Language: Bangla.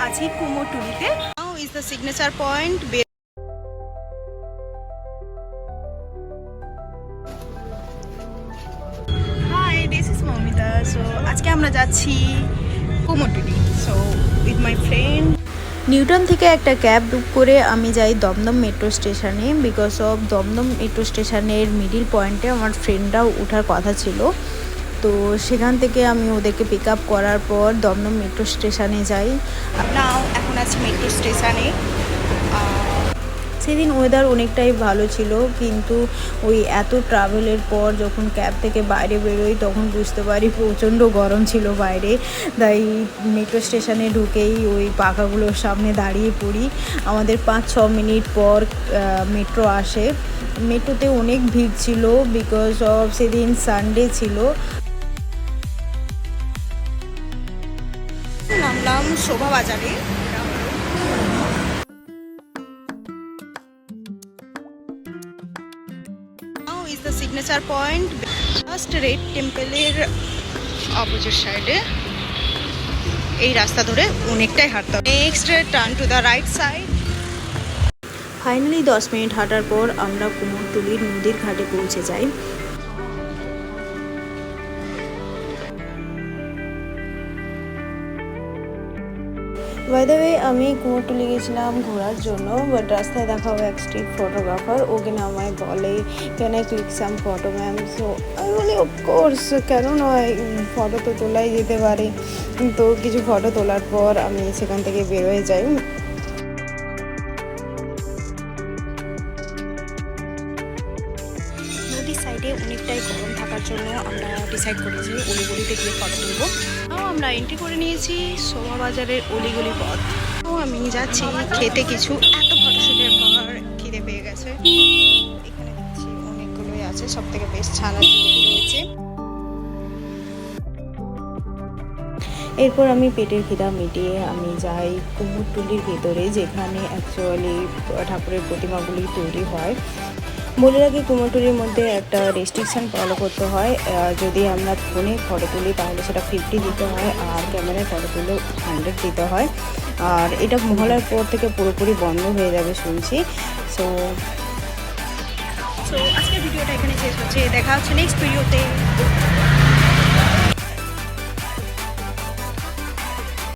আছি কুমোরটুলিতে। Now is the signature point. Hi, this is Moumita. So আজকে আমরা যাচ্ছি Kumartuli, so with my friend. New Town থেকে একটা ক্যাব বুক করে আমি যাই দমদম মেট্রো স্টেশনে। বিকজ অফ দমদম মেট্রো স্টেশনের মিডিল পয়েন্টে আমার ফ্রেন্ডরাও ওঠার কথা ছিল, তো সেখান থেকে আমি ওদেরকে পিক আপ করার পর দমদম মেট্রো স্টেশনে যাই। নাও এখন আছি মেট্রো স্টেশনে। সেদিন ওয়েদার অনেকটাই ভালো ছিল, কিন্তু ওই এত ট্রাভেলের পর যখন ক্যাব থেকে বাইরে বেরোই তখন বুঝতে পারি প্রচণ্ড গরম ছিল বাইরে। তাই মেট্রো স্টেশনে ঢুকেই ওই পাখাগুলোর সামনে দাঁড়িয়ে পড়ি। আমাদের 5-6 মিনিট পর মেট্রো আসে। মেট্রোতে অনেক ভিড় ছিল বিকজ অফ সেদিন সানডে ছিল। নামলাম শোভা বাজারে। Now is the signature point. First red টেম্পলের অপোজিট সাইডে এই রাস্তা ধরে অনেকটাই হাঁটতে হবে। Next turn to the right side. Finally 10 minute হাঁটার পর আমরা কুমোরটুলির নদীর ঘাটে পৌঁছে যাই। বাই দ্য ওয়ে, আমি কুমোরটুলি গেছিলাম ঘোরার জন্য, বাট রাস্তায় দেখা হবে এক স্ট্রিট ফটোগ্রাফার। ওকে না আমায় বলে, can I click some photo ma'am? So আমি বলি অফকোর্স, কেন নয়, ফটো তো তোলাই যেতে পারে। তো কিছু ফটো তোলার পর আমি সেখান থেকে বের হয়ে যাই। নদীর সাইডে অনেকটাই গরম থাকার জন্য আমরা ডিসাইড করেছি অলিগলিতে গিয়ে ফটো তুলবো। তাও আমরা এন্ট্রি করে নিয়েছি শোভা বাজারের অলিগলি পথ। তো আমি যাচ্ছি খেতে কিছু। এত ফটোশ্যুটের পর খিদে পেয়ে গেছে। এখানে দেখছি অনেকগুলোই আছে, সব থেকে বেস্ট ছানা জিলিপি রয়েছে। এরপর আমি পেটের খিদা মিটিয়ে আমি যাই কুমোরটুলির ভেতরে, যেখানে অ্যাকচুয়ালি ঠাকুরের প্রতিমাগুলি তৈরি হয়। বলে রাখি, কুমোরটুলির মধ্যে একটা রেস্ট্রিকশান ফলো করতে হয়। যদি আমরা ফোনে ফটো তুলি তাহলে সেটা 50 দিতে হয়, আর ক্যামেরায় ফটো তুলে 100 দিতে হয়। আর এটা মহলার পর থেকে পুরোপুরি বন্ধ হয়ে যাবে শুনছি। সো আজকের ভিডিওটা এখানে শেষ হচ্ছে। দেখা হচ্ছে নেক্সট ভিডিওতে।